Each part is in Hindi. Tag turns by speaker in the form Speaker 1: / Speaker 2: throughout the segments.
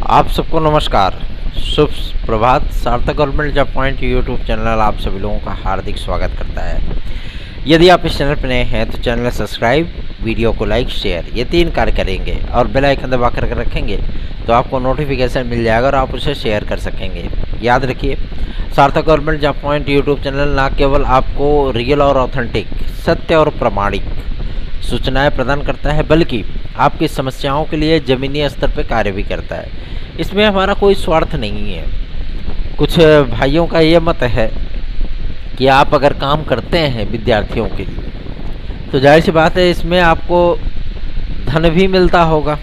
Speaker 1: आप सबको नमस्कार, शुभ प्रभात। सार्थक government job point YouTube channel आप सभी लोगों का हार्दिक स्वागत करता है। यदि आप इस चैनल पर नए हैं तो चैनल सब्सक्राइब, वीडियो को लाइक, शेयर ये 3 कार्य करेंगे और बेल आइकन दबा कर रखेंगे तो आपको नोटिफिकेशन मिल जाएगा और आप उसे शेयर कर सकेंगे। याद रखिए, सार्थक government job point YouTube channel ना केवल आपको रियल और ऑथेंटिक, सत्य और प्रामाणिक सूचनाएं प्रदान करता है, बल्कि आपकी समस्याओं के लिए ज़मीनी स्तर पर कार्य भी करता है। इसमें हमारा कोई स्वार्थ नहीं है। कुछ भाइयों का ये मत है कि आप अगर काम करते हैं विद्यार्थियों के लिए तो जाहिर सी बात है इसमें आपको धन भी मिलता होगा।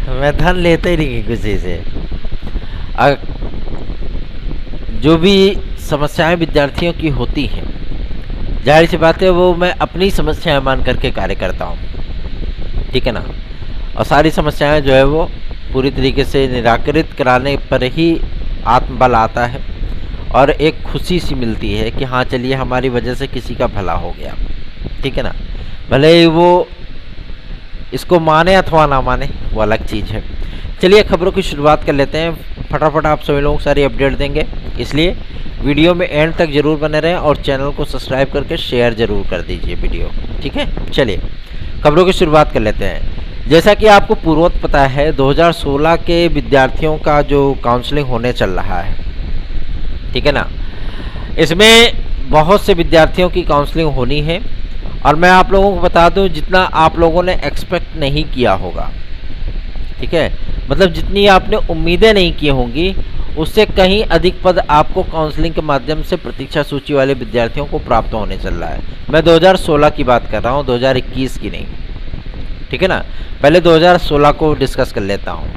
Speaker 1: मैं धन लेते ही नहीं किसी से। जो भी समस्याएं विद्यार्थियों की होती हैं, जाहिर सी बात है वो मैं अपनी समस्याएं मान करके कार्य करता हूँ, ठीक है ना। और सारी समस्याएं जो है वो पूरी तरीके से निराकरित कराने पर ही आत्मबल आता है और एक खुशी सी मिलती है कि हाँ चलिए हमारी वजह से किसी का भला हो गया, ठीक है ना। भले ही वो इसको माने अथवा ना माने, वो अलग चीज़ है। चलिए खबरों की शुरुआत कर लेते हैं। फटाफट आप सभी लोगों को सारी अपडेट देंगे, इसलिए वीडियो में एंड तक ज़रूर बने रहें और चैनल को सब्सक्राइब करके शेयर ज़रूर कर दीजिए वीडियो, ठीक है। चलिए खबरों की शुरुआत कर लेते हैं। जैसा कि आपको पूर्ववत पता है, 2016 के विद्यार्थियों का जो काउंसलिंग होने चल रहा है, ठीक है ना, इसमें बहुत से विद्यार्थियों की काउंसलिंग होनी है और मैं आप लोगों को बता दूं जितना आप लोगों ने एक्सपेक्ट नहीं किया होगा, ठीक है, मतलब जितनी आपने उम्मीदें नहीं की होंगी उससे कहीं अधिक पद आपको काउंसलिंग के माध्यम से प्रतीक्षा सूची वाले विद्यार्थियों को प्राप्त होने चल रहा है। मैं 2016 की बात कर रहा हूँ, 2021 की नहीं, ठीक है ना। पहले 2016 को डिस्कस कर लेता हूँ।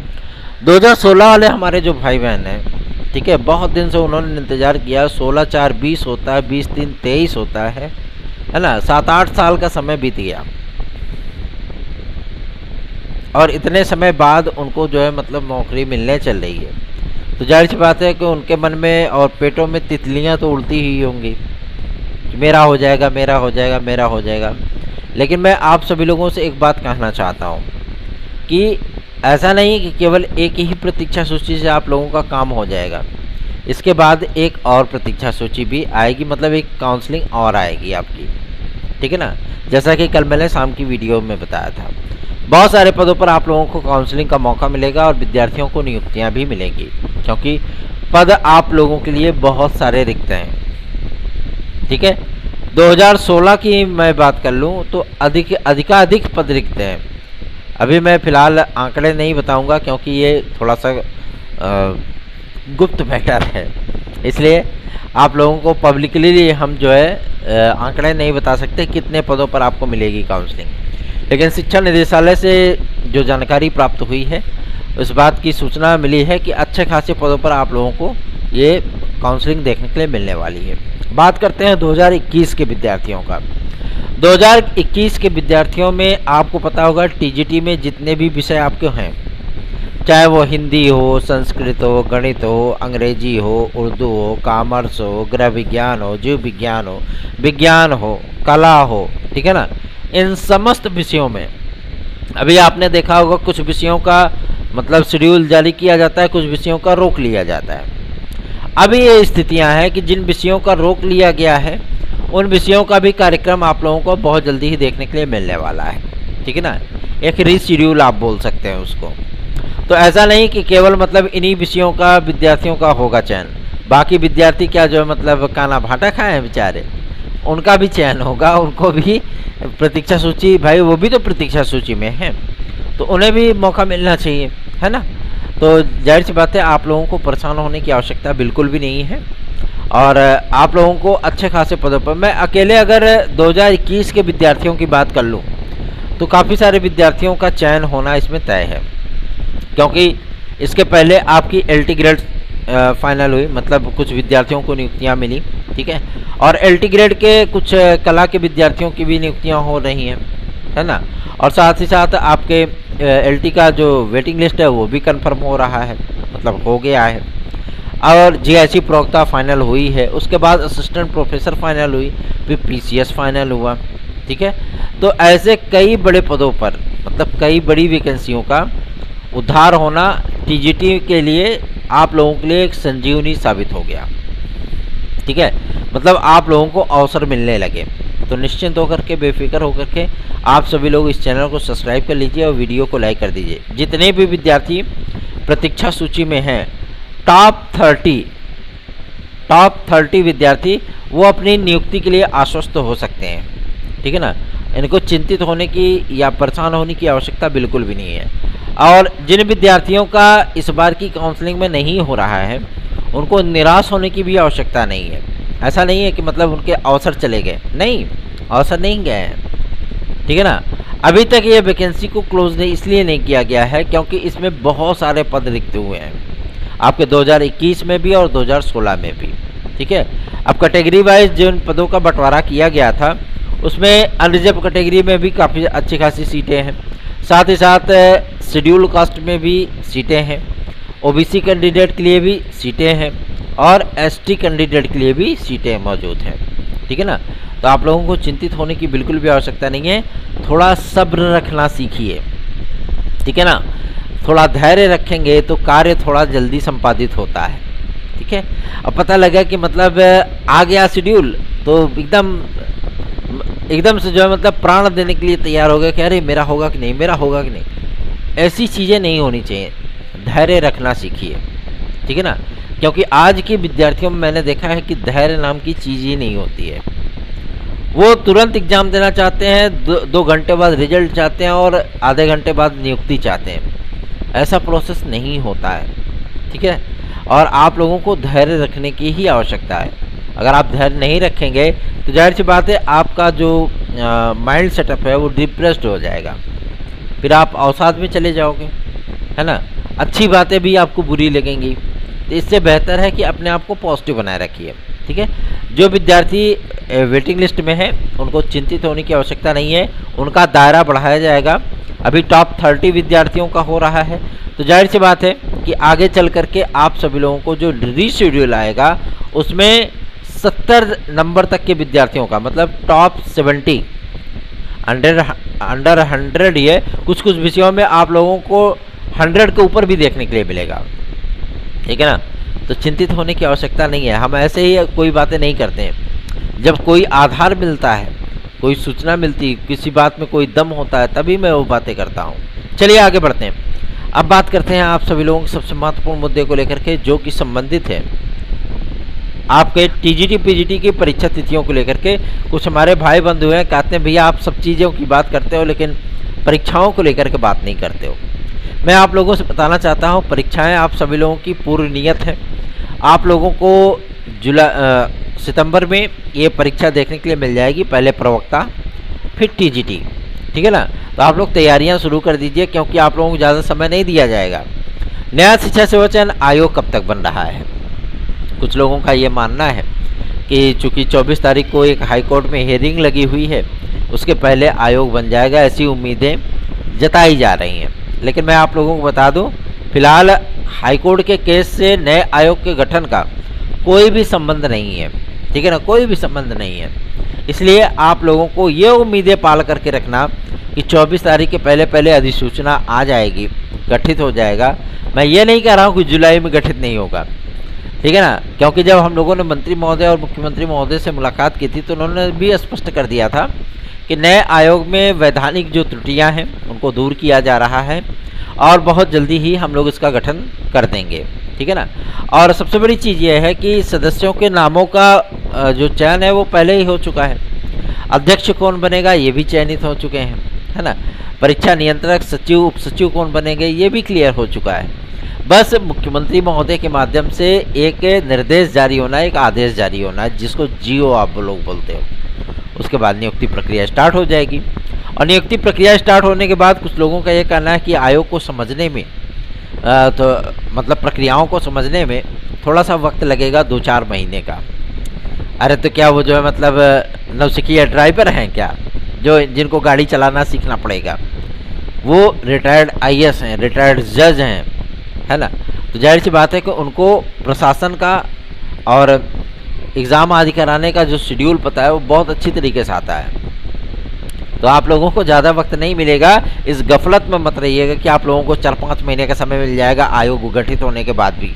Speaker 1: 2016 वाले हमारे जो भाई बहन हैं, ठीक है, बहुत दिन से उन्होंने इंतज़ार किया। 16/4/20 होता है, 20/3/23 होता है ना। 7-8 साल का समय बीत गया और इतने समय बाद उनको जो है मतलब नौकरी मिलने चल रही है, तो जाहिर सी बात है कि उनके मन में और पेटों में तितलियां तो उड़ती ही होंगी कि मेरा हो जाएगा, मेरा हो जाएगा, मेरा हो जाएगा। लेकिन मैं आप सभी लोगों से एक बात कहना चाहता हूँ कि ऐसा नहीं कि केवल एक ही प्रतीक्षा सूची से आप लोगों का काम हो जाएगा। इसके बाद एक और प्रतीक्षा सूची भी आएगी, मतलब एक काउंसलिंग और आएगी आपकी, ठीक है ना। जैसा कि कल मैंने शाम की वीडियो में बताया था, बहुत सारे पदों पर आप लोगों को काउंसलिंग का मौका मिलेगा और विद्यार्थियों को नियुक्तियाँ भी मिलेंगी, क्योंकि पद आप लोगों के लिए बहुत सारे रिक्त हैं, ठीक है। 2016 की मैं बात कर लूँ तो अधिकाधिक पद रिक्त हैं। अभी मैं फ़िलहाल आंकड़े नहीं बताऊंगा क्योंकि ये थोड़ा सा गुप्त मैटर है, इसलिए आप लोगों को पब्लिकली हम जो है आंकड़े नहीं बता सकते कितने पदों पर आपको मिलेगी काउंसलिंग। लेकिन शिक्षा निदेशालय से जो जानकारी प्राप्त हुई है उस बात की सूचना मिली है कि अच्छे खासे पदों पर आप लोगों को ये काउंसलिंग देखने के लिए मिलने वाली है। बात करते हैं 2021 के विद्यार्थियों का। 2021 के विद्यार्थियों में आपको पता होगा टीजीटी में जितने भी विषय आपके हैं, चाहे वो हिंदी हो, संस्कृत हो, गणित हो, अंग्रेजी हो, उर्दू हो, कॉमर्स हो, गृह विज्ञान हो, जीव विज्ञान हो, विज्ञान हो, कला हो, ठीक है ना, इन समस्त विषयों में अभी आपने देखा होगा कुछ विषयों का मतलब शेड्यूल जारी किया जाता है, कुछ विषयों का रोक लिया जाता है। अभी ये स्थितियां हैं कि जिन विषयों का रोक लिया गया है उन विषयों का भी कार्यक्रम आप लोगों को बहुत जल्दी ही देखने के लिए मिलने वाला है, ठीक है ना। एक रीशेड्यूल आप बोल सकते हैं उसको। तो ऐसा नहीं कि केवल मतलब इन्हीं विषयों का विद्यार्थियों का होगा चयन, बाकी विद्यार्थी क्या जो है मतलब काना भाटा खाए हैं बेचारे, उनका भी चयन होगा, उनको भी प्रतीक्षा सूची, भाई वो भी तो प्रतीक्षा सूची में है, तो उन्हें भी मौका मिलना चाहिए, है ना। तो जाहिर सी बात है आप लोगों को परेशान होने की आवश्यकता बिल्कुल भी नहीं है और आप लोगों को अच्छे खासे पदों पर, मैं अकेले अगर 2021 के विद्यार्थियों की बात कर लूँ तो काफ़ी सारे विद्यार्थियों का चयन होना इसमें तय है, क्योंकि इसके पहले आपकी LT ग्रेड फाइनल हुई, मतलब कुछ विद्यार्थियों को नियुक्तियां मिली, ठीक है, और LT ग्रेड के कुछ कला के विद्यार्थियों की भी नियुक्तियां हो रही हैं, है ना। और साथ ही साथ आपके LT का जो वेटिंग लिस्ट है वो भी कंफर्म हो रहा है, मतलब हो गया है। और GIC प्रवक्ता फाइनल हुई है, उसके बाद असिस्टेंट प्रोफेसर फाइनल हुई, फिर PCS फाइनल हुआ, ठीक है। तो ऐसे कई बड़े पदों पर मतलब कई बड़ी वैकेंसियों का उद्धार होना टीजीटी के लिए आप लोगों के लिए एक संजीवनी साबित हो गया। ठीक है, मतलब आप लोगों को अवसर मिलने लगे। तो निश्चिंत होकर के, बेफिक्र होकर के आप सभी लोग इस चैनल को सब्सक्राइब कर लीजिए और वीडियो को लाइक कर दीजिए। जितने भी विद्यार्थी प्रतीक्षा सूची में हैं, टॉप 30 विद्यार्थी, वो अपनी नियुक्ति के लिए आश्वस्त हो सकते हैं। ठीक है ना, इनको चिंतित होने की या परेशान होने की आवश्यकता बिल्कुल भी नहीं है। और जिन विद्यार्थियों का इस बार की काउंसलिंग में नहीं हो रहा है, उनको निराश होने की भी आवश्यकता नहीं है। ऐसा नहीं है कि मतलब उनके अवसर चले गए, नहीं, अवसर नहीं गए हैं। ठीक है ना, अभी तक ये वैकेंसी को क्लोज नहीं इसलिए नहीं किया गया है क्योंकि इसमें बहुत सारे पद रिक्त हुए हैं, आपके 2021 में भी और 2016 में भी। ठीक है, अब कैटेगरी वाइज जिन पदों का बंटवारा किया गया था उसमें अनरिजर्व कैटेगरी में भी काफ़ी अच्छी खासी सीटें हैं, साथ ही साथ शेड्यूल कास्ट में भी सीटें हैं, ओबीसी कैंडिडेट के लिए भी सीटें हैं और एसटी कैंडिडेट के लिए भी सीटें मौजूद हैं। ठीक है ना, तो आप लोगों को चिंतित होने की बिल्कुल भी आवश्यकता नहीं है। थोड़ा सब्र रखना सीखिए। ठीक है ना, थोड़ा धैर्य रखेंगे तो कार्य थोड़ा जल्दी संपादित होता है। ठीक है, अब पता लगा कि मतलब आ गया शेड्यूल तो एकदम से जो है मतलब प्राण देने के लिए तैयार हो गया कि अरे मेरा होगा कि नहीं, मेरा होगा कि नहीं। ऐसी चीज़ें नहीं होनी चाहिए, धैर्य रखना सीखिए। ठीक है ना, क्योंकि आज के विद्यार्थियों में मैंने देखा है कि धैर्य नाम की चीज़ ही नहीं होती है। वो तुरंत एग्जाम देना चाहते हैं, 2 घंटे बाद रिजल्ट चाहते हैं और आधे घंटे बाद नियुक्ति चाहते हैं। ऐसा प्रोसेस नहीं होता है। ठीक है, और आप लोगों को धैर्य रखने की ही आवश्यकता है। अगर आप धैर्य नहीं रखेंगे तो जाहिर सी बात है आपका जो माइंड सेटअप है वो डिप्रेस्ड हो जाएगा, फिर आप अवसाद में चले जाओगे, है ना। अच्छी बातें भी आपको बुरी लगेंगी, तो इससे बेहतर है कि अपने आप को पॉजिटिव बनाए रखिए। ठीक है, जो विद्यार्थी वेटिंग लिस्ट में है उनको चिंतित होने की आवश्यकता नहीं है, उनका दायरा बढ़ाया जाएगा। अभी टॉप 30 विद्यार्थियों का हो रहा है, तो जाहिर सी बात है कि आगे चल करके आप सभी लोगों को जो रीशेड्यूल आएगा उसमें 70 नंबर तक के विद्यार्थियों का, मतलब टॉप 70 अंडर 100 ही है, कुछ कुछ विषयों में आप लोगों को 100 के ऊपर भी देखने के लिए मिलेगा। ठीक है ना, तो चिंतित होने की आवश्यकता नहीं है। हम ऐसे ही कोई बातें नहीं करते हैं। जब कोई आधार मिलता है, कोई सूचना मिलती, किसी बात में कोई दम होता है, तभी मैं वो बातें करता हूँ। चलिए आगे बढ़ते हैं। अब बात करते हैं आप सभी लोगों के सबसे महत्वपूर्ण मुद्दे को लेकर के, जो कि संबंधित है आपके टीजीटी पीजीटी की परीक्षा तिथियों को लेकर के। कुछ हमारे भाई बंधु हैं, कहते हैं भैया आप सब चीज़ों की बात करते हो लेकिन परीक्षाओं को लेकर के बात नहीं करते हो। मैं आप लोगों से बताना चाहता हूं, परीक्षाएं आप सभी लोगों की पूर्ण नियत है। आप लोगों को सितंबर में ये परीक्षा देखने के लिए मिल जाएगी, पहले प्रवक्ता फिर टीजीटी। ठीक है ना, तो आप लोग तैयारियां शुरू कर दीजिए क्योंकि आप लोगों को ज़्यादा समय नहीं दिया जाएगा। नया शिक्षा सेवा चयन आयोग कब तक बन रहा है? कुछ लोगों का ये मानना है कि चूँकि 24 तारीख को एक हाईकोर्ट में हियरिंग लगी हुई है, उसके पहले आयोग बन जाएगा, ऐसी उम्मीदें जताई जा रही हैं। लेकिन मैं आप लोगों को बता दूं, फिलहाल हाईकोर्ट के केस से नए आयोग के गठन का कोई भी संबंध नहीं है। ठीक है ना, कोई भी संबंध नहीं है। इसलिए आप लोगों को ये उम्मीदें पाल करके रखना कि 24 तारीख के पहले पहले अधिसूचना आ जाएगी, गठित हो जाएगा। मैं ये नहीं कह रहा हूँ कि जुलाई में गठित नहीं होगा। ठीक है ना, क्योंकि जब हम लोगों ने मंत्री महोदय और मुख्यमंत्री महोदय से मुलाकात की थी तो उन्होंने भी स्पष्ट कर दिया था कि नए आयोग में वैधानिक जो त्रुटियां हैं उनको दूर किया जा रहा है और बहुत जल्दी ही हम लोग इसका गठन कर देंगे। ठीक है ना, और सबसे बड़ी चीज़ ये है कि सदस्यों के नामों का जो चयन है वो पहले ही हो चुका है। अध्यक्ष कौन बनेगा ये भी चयनित हो चुके हैं, है ना। परीक्षा नियंत्रक, सचिव, उप सचिव कौन बनेंगे ये भी क्लियर हो चुका है। बस मुख्यमंत्री महोदय के माध्यम से एक निर्देश जारी होना, एक आदेश जारी होना, जिसको जीओ आप लोग बोलते हो। उसके बाद नियुक्ति प्रक्रिया स्टार्ट हो जाएगी और नियुक्ति प्रक्रिया स्टार्ट होने के बाद कुछ लोगों का ये कहना है कि आयोग को समझने में तो मतलब प्रक्रियाओं को समझने में थोड़ा सा वक्त लगेगा, 2-4 महीने का। अरे तो क्या वो जो है मतलब नौसिखिया ड्राइवर हैं क्या, जो जिनको गाड़ी चलाना सीखना पड़ेगा? वो रिटायर्ड आईएएस हैं, रिटायर्ड जज हैं, है ना। तो जाहिर सी बात है कि उनको प्रशासन का और एग्ज़ाम आदि कराने का जो शेड्यूल पता है वो बहुत अच्छी तरीके से आता है। तो तो आप लोगों को ज़्यादा वक्त नहीं मिलेगा। इस गफलत में मत रहिएगा कि आप लोगों को 4-5 महीने का समय मिल जाएगा आयोग गठित होने के बाद भी,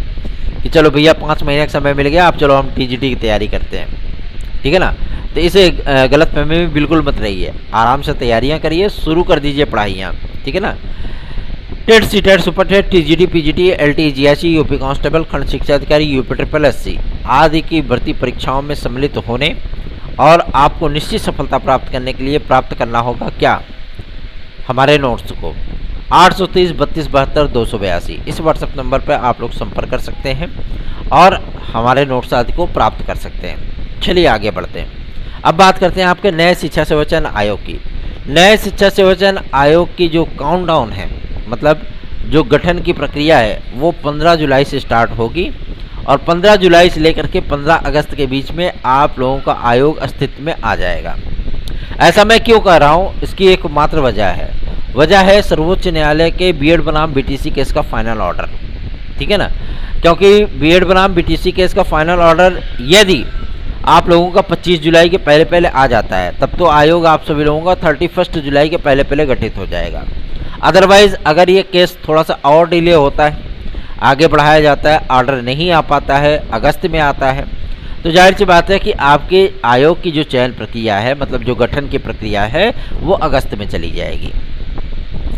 Speaker 1: कि चलो भैया 5 महीने का समय मिल गया, अब चलो हम टीजीटी की तैयारी करते हैं, ठीक है ना। तो इसे गलतफहमी में बिल्कुल मत रहिए, आराम से तैयारियां करिए, शुरू कर दीजिए पढ़ाइयाँ, ठीक है ना। TET, CTET, super TET, TGT, PGT, LT, GSC, UP constable, खंड शिक्षा अधिकारी, यूपी ट्रिपल एससी आदि की भर्ती परीक्षाओं में सम्मिलित होने और आपको निश्चित सफलता प्राप्त करने के लिए प्राप्त करना होगा क्या, हमारे नोट्स को 830-3272-282 इस व्हाट्सएप नंबर पर आप लोग संपर्क कर सकते हैं और हमारे नोट्स आदि को प्राप्त कर सकते हैं। चलिए आगे बढ़ते हैं। अब बात करते हैं आपके नए शिक्षा सेवाचयन आयोग की। नए शिक्षा सेवाचयन आयोग की जो काउंटडाउन है, मतलब जो गठन की प्रक्रिया है, वो 15 जुलाई से स्टार्ट होगी और 15 जुलाई से लेकर के 15 अगस्त के बीच में आप लोगों का आयोग अस्तित्व में आ जाएगा। ऐसा मैं क्यों कह रहा हूँ, इसकी एक मात्र वजह है, वजह है सर्वोच्च न्यायालय के बीएड बनाम बीटीसी केस का फाइनल ऑर्डर, ठीक है ना। क्योंकि बीएड बनाम बीटीसी केस का फाइनल ऑर्डर यदि आप लोगों का 25 जुलाई के पहले पहले आ जाता है, तब तो आयोग आप सभी लोगों का 31 जुलाई के पहले पहले गठित हो जाएगा। अदरवाइज अगर ये केस थोड़ा सा और डिले होता है, आगे बढ़ाया जाता है, ऑर्डर नहीं आ पाता है, अगस्त में आता है, तो जाहिर सी बात है कि आपके आयोग की जो चयन प्रक्रिया है, मतलब जो गठन की प्रक्रिया है, वो अगस्त में चली जाएगी,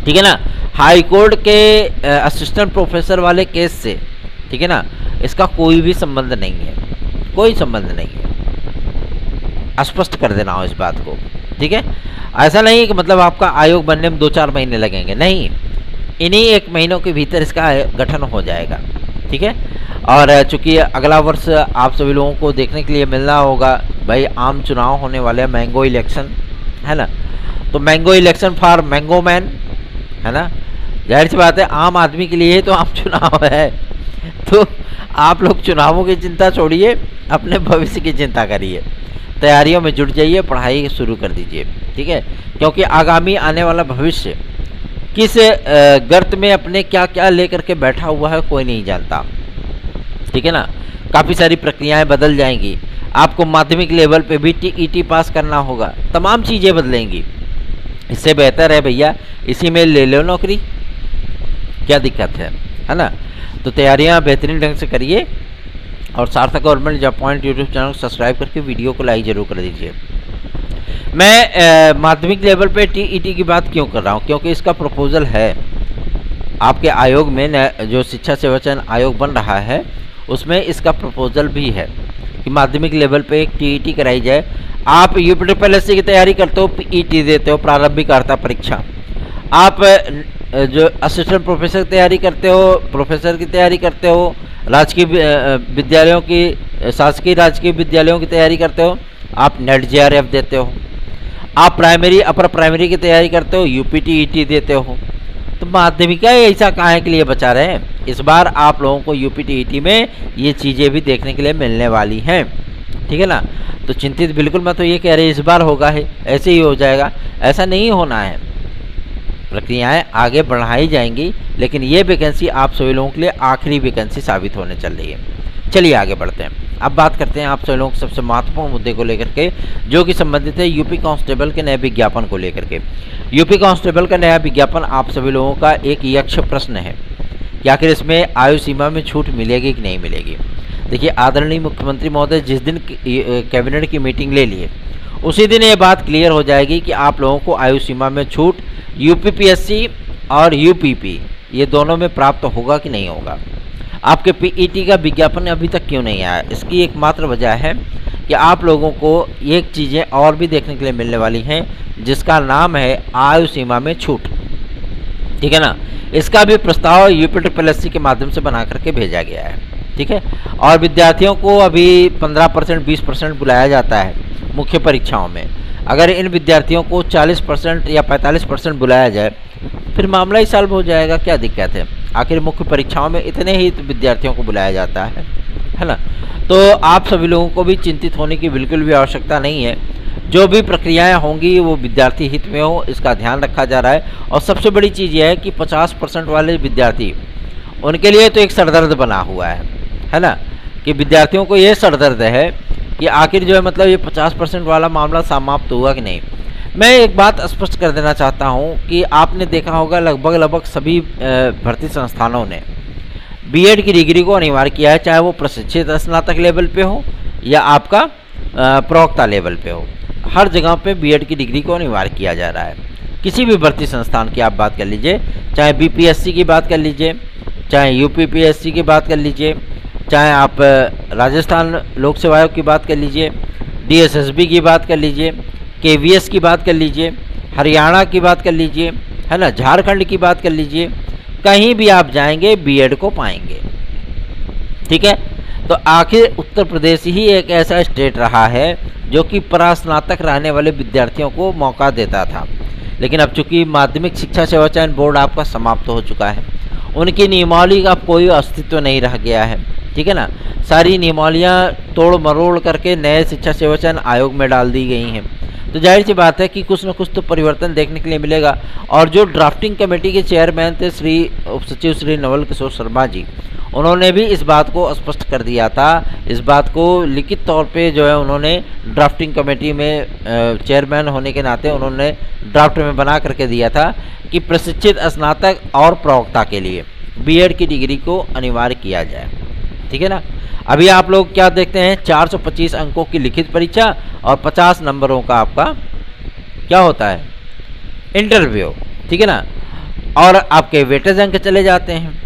Speaker 1: ठीक है ना। हाई कोर्ट के असिस्टेंट प्रोफेसर वाले केस से, ठीक है ना, इसका कोई भी संबंध नहीं है, कोई संबंध नहीं है, स्पष्ट कर देना हो इस बात को, ठीक है। ऐसा नहीं है कि मतलब आपका आयोग बनने में 2-4 महीने लगेंगे, नहीं, इन्हीं 1 महीनों के भीतर इसका गठन हो जाएगा, ठीक है। और चूंकि अगला वर्ष आप सभी लोगों को देखने के लिए मिलना होगा भाई, आम चुनाव होने वाले हैं, मैंगो इलेक्शन है ना, तो mango election for mango man, है ना। जाहिर सी बात है आम आदमी के लिए तो आम चुनाव है, तो आप लोग चुनावों की चिंता छोड़िए, अपने भविष्य की चिंता करिए, तैयारियों में जुट जाइए, पढ़ाई शुरू कर दीजिए, ठीक है। क्योंकि आगामी आने वाला भविष्य किस गर्त में अपने क्या क्या लेकर के बैठा हुआ है कोई नहीं जानता, ठीक है ना। काफ़ी सारी प्रक्रियाएं बदल जाएंगी, आपको माध्यमिक लेवल पे भी टीईटी पास करना होगा, तमाम चीज़ें बदलेंगी। इससे बेहतर है भैया इसी में ले लो नौकरी, क्या दिक्कत है ना। तो तैयारियां बेहतरीन ढंग से करिए और सार्थक government job point YouTube channel को सब्सक्राइब करके वीडियो को लाइक जरूर कर दीजिए। मैं माध्यमिक लेवल पे टीईटी की बात क्यों कर रहा हूँ, क्योंकि इसका प्रपोजल है आपके आयोग में, जो शिक्षा सेवाचयन आयोग बन रहा है उसमें इसका प्रपोजल भी है कि माध्यमिक लेवल पे एक टीईटी कराई जाए। आप यूपी ट्रिपल एससी की तैयारी करते हो, पीईटी देते हो, प्रारंभिक अर्हता परीक्षा, आप जो असिस्टेंट प्रोफेसर की तैयारी करते हो, प्रोफेसर की तैयारी करते हो, राजकीय विद्यालयों की, शासकीय राजकीय विद्यालयों की तैयारी करते हो, आप नेट जेआरएफ देते हो, आप प्राइमरी अपर प्राइमरी की तैयारी करते हो, यूपीटीईटी देते हो, तो माध्यमिका ऐसा काहे के लिए बचा रहे हैं। इस बार आप लोगों को यूपीटीईटी में ये चीज़ें भी देखने के लिए मिलने वाली हैं, ठीक है ना। तो चिंतित बिल्कुल मत होइए कि अरे इस बार होगा है, ऐसे ही हो जाएगा, ऐसा नहीं होना है। प्रक्रियाएं आगे बढ़ाई जाएंगी, लेकिन ये वैकेंसी आप सभी लोगों के लिए आखिरी वैकेंसी साबित होने चल रही है। चलिए आगे बढ़ते हैं। अब बात करते हैं आप सभी लोगों के सबसे महत्वपूर्ण मुद्दे को लेकर के, जो कि संबंधित है यूपी कांस्टेबल के नए विज्ञापन को लेकर के। यूपी कांस्टेबल का नया विज्ञापन आप सभी लोगों का एक यक्ष प्रश्न है कि आखिर इसमें आयु सीमा में छूट मिलेगी कि नहीं मिलेगी। देखिए, आदरणीय मुख्यमंत्री महोदय जिस दिन कैबिनेट की मीटिंग ले लिए, उसी दिन ये बात क्लियर हो जाएगी कि आप लोगों को आयु सीमा में छूट यूपीपीएससी और यूपीपी ये दोनों में प्राप्त होगा कि नहीं होगा। आपके पीईटी का विज्ञापन अभी तक क्यों नहीं आया, इसकी एकमात्र वजह है कि आप लोगों को एक चीज़ें और भी देखने के लिए मिलने वाली हैं, जिसका नाम है आयु सीमा में छूट, ठीक है ना। इसका भी प्रस्ताव यूपीट्रिपलएससी के माध्यम से बना करके भेजा गया है, ठीक है। और विद्यार्थियों को अभी 15% 20% बुलाया जाता है मुख्य परीक्षाओं में। अगर इन विद्यार्थियों को 40% या 45% बुलाया जाए, फिर मामला ही सॉल्व हो जाएगा, क्या दिक्कत है। आखिर मुख्य परीक्षाओं में इतने ही विद्यार्थियों को बुलाया जाता है ना। तो आप सभी लोगों को भी चिंतित होने की बिल्कुल भी आवश्यकता नहीं है। जो भी प्रक्रियाएं होंगी वो विद्यार्थी हित में हो, इसका ध्यान रखा जा रहा है। और सबसे बड़ी चीज़ यह है कि 50% वाले विद्यार्थी, उनके लिए तो एक सरदर्द बना हुआ है ना, कि विद्यार्थियों को ये सरदर्द है कि आखिर जो है मतलब ये 50% वाला मामला समाप्त हुआ कि नहीं। मैं एक बात स्पष्ट कर देना चाहता हूं कि आपने देखा होगा लगभग सभी भर्ती संस्थानों ने बीएड की डिग्री को अनिवार्य किया है, चाहे वो प्रशिक्षित स्नातक लेवल पे हो या आपका प्रवक्ता लेवल पे हो। हर जगह पे बीएड की डिग्री को अनिवार्य किया जा रहा है। किसी भी भर्ती संस्थान की आप बात कर लीजिए, चाहे बीपीएससी की बात कर लीजिए, चाहे यूपीपीएससी की बात कर लीजिए, चाहे आप राजस्थान लोक सेवा आयोग की बात कर लीजिए, डीएसएसबी की बात कर लीजिए, केवीएस की बात कर लीजिए, हरियाणा की बात कर लीजिए, है ना, झारखंड की बात कर लीजिए, कहीं भी आप जाएंगे बीएड को पाएंगे। ठीक है, तो आखिर उत्तर प्रदेश ही एक ऐसा स्टेट रहा है जो कि परास्नातक रहने वाले विद्यार्थियों को मौका देता था। लेकिन अब चूंकि माध्यमिक शिक्षा सेवा चयन बोर्ड आपका समाप्त हो चुका है, उनकी नियमावली का कोई अस्तित्व नहीं रह गया है। ठीक है ना, सारी नियमावलियाँ तोड़ मरोड़ करके नए शिक्षा सेवा चयन आयोग में डाल दी गई हैं। तो जाहिर सी बात है कि कुछ न कुछ तो परिवर्तन देखने के लिए मिलेगा। और जो ड्राफ्टिंग कमेटी के चेयरमैन थे श्री उप सचिव श्री नवल किशोर शर्मा जी, उन्होंने भी इस बात को स्पष्ट कर दिया था। इस बात को लिखित तौर पे जो है उन्होंने ड्राफ्टिंग कमेटी में चेयरमैन होने के नाते उन्होंने ड्राफ्ट में बना करके दिया था कि प्रशिक्षित स्नातक और प्रवक्ता के लिए बीएड की डिग्री को अनिवार्य किया जाए। ठीक है ना, अभी आप लोग क्या देखते हैं, 425 अंकों की लिखित परीक्षा और 50 नंबरों का आपका क्या होता है, इंटरव्यू। ठीक है ना, और आपके वेटेज अंक चले जाते हैं।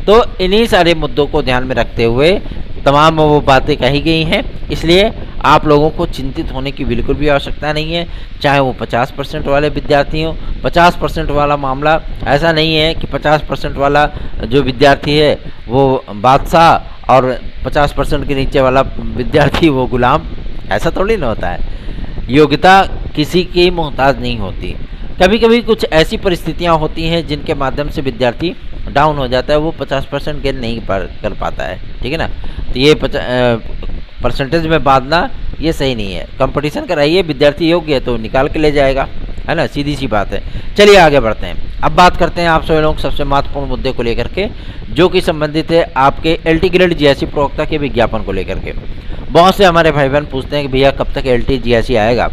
Speaker 1: तो इन्हीं सारे मुद्दों को ध्यान में रखते हुए तमाम वो बातें कही गई हैं, इसलिए आप लोगों को चिंतित होने की बिल्कुल भी आवश्यकता नहीं है। चाहे वो 50% वाले विद्यार्थी हों, 50% वाला मामला ऐसा नहीं है कि 50% वाला जो विद्यार्थी है वो बादशाह और 50% के नीचे वाला विद्यार्थी वो गुलाम, ऐसा थोड़ी ना होता है। योग्यता किसी की मोहताज नहीं होती। कभी कभी कुछ ऐसी परिस्थितियां होती हैं जिनके माध्यम से विद्यार्थी डाउन हो जाता है, वो 50% गेन नहीं कर पाता है। ठीक है ना, तो ये परसेंटेज में बांधना ये सही नहीं है। कंपटीशन कराइए, विद्यार्थी योग्य है तो निकाल के ले जाएगा, है ना, सीधी सी बात है। चलिए आगे बढ़ते हैं। अब बात करते हैं आप सभी लोग सबसे महत्वपूर्ण मुद्दे को लेकर के, जो कि संबंधित है आपके एलटी ग्रेड जीआईसी प्रवक्ता के विज्ञापन को लेकर के। बहुत से हमारे भाई बहन पूछते हैं कि भैया कब तक एलटी जीआईसी आएगा।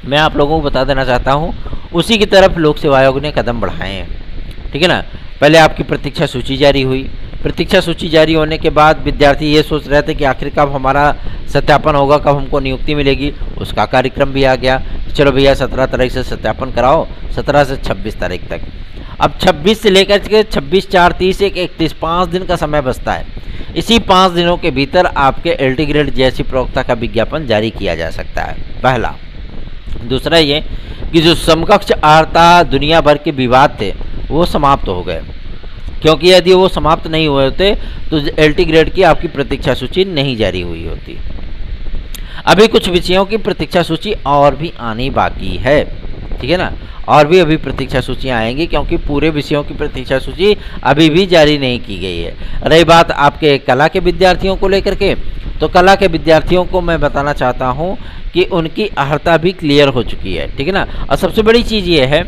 Speaker 1: मैं आप लोगों को बता देना चाहता हूँ, उसी की तरफ लोक सेवा आयोग ने कदम बढ़ाए हैं। ठीक है ना, पहले आपकी प्रतीक्षा सूची जारी हुई। प्रतीक्षा सूची जारी होने के बाद विद्यार्थी ये सोच रहे थे कि आखिर कब हमारा सत्यापन होगा, कब हमको नियुक्ति मिलेगी। उसका कार्यक्रम भी आ गया, चलो भैया 17 तारीख से सत्यापन कराओ, 17 से 26 तारीख तक। अब 26 से लेकर के 26, 4, 30, 31, 5 दिन का समय बचता है। इसी 5 दिनों के भीतर आपके एलटी ग्रेड जीआईसी प्रवक्ता का विज्ञापन जारी किया जा सकता है, पहला। दूसरा ये कि जो समकक्ष अर्हता दुनिया भर के विवाद थे वो समाप्त हो गए, क्योंकि यदि वो समाप्त नहीं हुए होते तो एलटी ग्रेड की आपकी प्रतीक्षा सूची नहीं जारी हुई होती। अभी कुछ विषयों की प्रतीक्षा सूची और भी आनी बाकी है। ठीक है ना, और भी अभी प्रतीक्षा सूची आएंगी, क्योंकि पूरे विषयों की प्रतीक्षा सूची अभी भी जारी नहीं की गई है। रही बात आपके कला के विद्यार्थियों को लेकर के, तो कला के विद्यार्थियों को मैं बताना चाहता हूं कि उनकी अर्हता भी क्लियर हो चुकी है। ठीक है ना, और सबसे बड़ी चीज़ ये है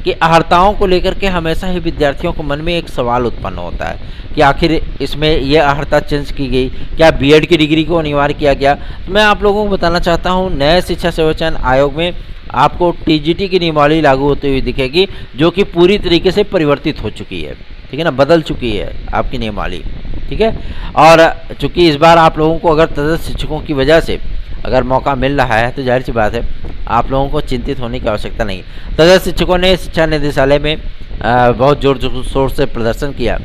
Speaker 1: कि अर्हताओं को लेकर के हमेशा ही विद्यार्थियों को मन में एक सवाल उत्पन्न होता है कि आखिर इसमें यह अर्हता चेंज की गई, क्या बीएड की डिग्री को अनिवार्य किया गया। तो मैं आप लोगों को बताना चाहता हूं, नए शिक्षा सेवा चयन आयोग में आपको टीजीटी की नियमावली लागू होती हुई दिखेगी, जो कि पूरी तरीके से परिवर्तित हो चुकी है। ठीक है ना, बदल चुकी है आपकी नियमावली। ठीक है, और चूँकि इस बार आप लोगों को अगर तदर्थ शिक्षकों की वजह से अगर मौका मिल रहा है तो जाहिर सी बात है आप लोगों को चिंतित होने की आवश्यकता नहीं। तदर्थ शिक्षकों ने शिक्षा निदेशालय में बहुत जोर शोर से प्रदर्शन किया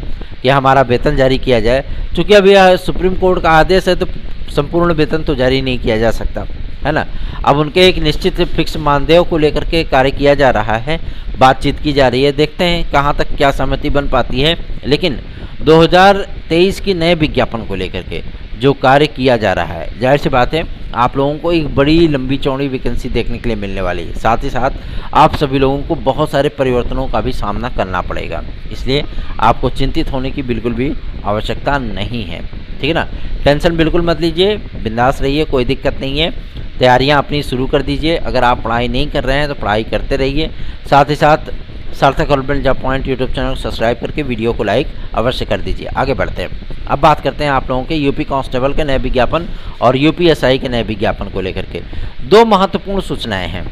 Speaker 1: कि हमारा वेतन जारी किया जाए। चूँकि अभी सुप्रीम कोर्ट का आदेश है तो संपूर्ण वेतन तो जारी नहीं किया जा सकता, है ना। अब उनके एक निश्चित फिक्स मानदेय को लेकर के कार्य किया जा रहा है, बातचीत की जा रही है, देखते हैं कहाँ तक क्या सहमति बन पाती है। लेकिन 2023 की नए विज्ञापन को लेकर के जो कार्य किया जा रहा है, जाहिर सी बात है आप लोगों को एक बड़ी लंबी चौड़ी वैकेंसी देखने के लिए मिलने वाली है। साथ ही साथ आप सभी लोगों को बहुत सारे परिवर्तनों का भी सामना करना पड़ेगा, इसलिए आपको चिंतित होने की बिल्कुल भी आवश्यकता नहीं है। ठीक है ना, टेंशन बिल्कुल मत लीजिए, बिंदास रहिए, कोई दिक्कत नहीं है। तैयारियां अपनी शुरू कर दीजिए। अगर आप पढ़ाई नहीं कर रहे हैं तो पढ़ाई करते रहिए। साथ ही साथ सार्थक government job point YouTube channel को सब्सक्राइब करके वीडियो को लाइक अवश्य कर दीजिए। आगे बढ़ते हैं, अब बात करते हैं आप लोगों के यूपी कांस्टेबल के नए विज्ञापन और यूपीएसआई के नए विज्ञापन को लेकर के। दो महत्वपूर्ण सूचनाएं हैं।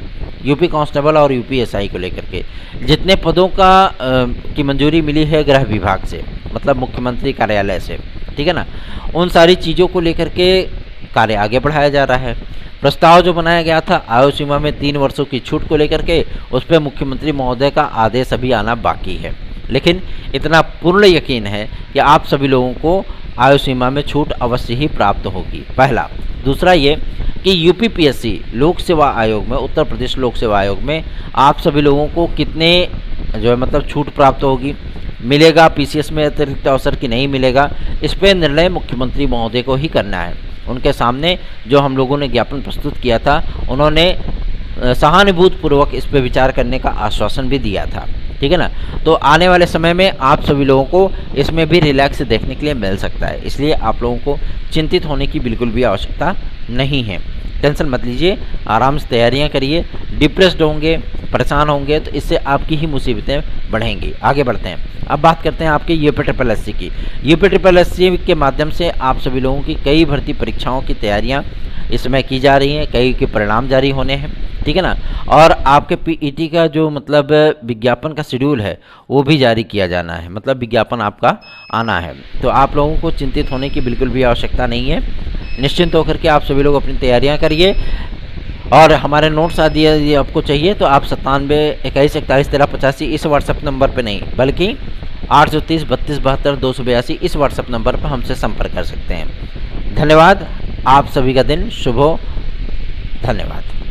Speaker 1: यूपी कांस्टेबल और यूपी एसआई को लेकर के जितने पदों की मंजूरी मिली है गृह विभाग से, मतलब मुख्यमंत्री कार्यालय से, ठीक है ना, उन सारी चीज़ों को लेकर के कार्य आगे बढ़ाया जा रहा है। प्रस्ताव जो बनाया गया था आयु सीमा में 3 वर्षों की छूट को लेकर के, उस पर मुख्यमंत्री महोदय का आदेश अभी आना बाकी है। लेकिन इतना पूर्ण यकीन है कि आप सभी लोगों को आयु सीमा में छूट अवश्य ही प्राप्त होगी, पहला। दूसरा ये कि यूपीपीएससी लोक सेवा आयोग में, उत्तर प्रदेश लोक सेवा आयोग में आप सभी लोगों को कितने जो है मतलब छूट प्राप्त होगी, मिलेगा पीसीएस में अतिरिक्त अवसर की नहीं मिलेगा, इस पर निर्णय मुख्यमंत्री महोदय को ही करना है। उनके सामने जो हम लोगों ने ज्ञापन प्रस्तुत किया था, उन्होंने सहानुभूतिपूर्वक इस पर विचार करने का आश्वासन भी दिया था, ठीक है ना। तो आने वाले समय में आप सभी लोगों को इसमें भी रिलैक्स देखने के लिए मिल सकता है, इसलिए आप लोगों को चिंतित होने की बिल्कुल भी आवश्यकता नहीं है। टेंशन मत लीजिए, आराम से तैयारियां करिए। डिप्रेस्ड होंगे, परेशान होंगे तो इससे आपकी ही मुसीबतें बढ़ेंगी। आगे बढ़ते हैं, अब बात करते हैं आपके यूपी की। यूपी के माध्यम से आप सभी लोगों की कई भर्ती परीक्षाओं की तैयारियां इस समय की जा रही हैं, कई के परिणाम जारी होने हैं, ठीक है ना। और आपके पीईटी का जो मतलब विज्ञापन का शेड्यूल है वो भी जारी किया जाना है, मतलब विज्ञापन आपका आना है। तो आप लोगों को चिंतित होने की बिल्कुल भी आवश्यकता नहीं है। निश्चिंत होकर के आप सभी लोग अपनी तैयारियां करिए। और हमारे नोट्स आदि यदि आपको चाहिए तो आप 97 इस व्हाट्सएप नंबर पर नहीं बल्कि 830 32 72 282 इस व्हाट्सएप नंबर पर हमसे संपर्क कर सकते हैं। धन्यवाद। आप सभी का दिन शुभ हो। धन्यवाद।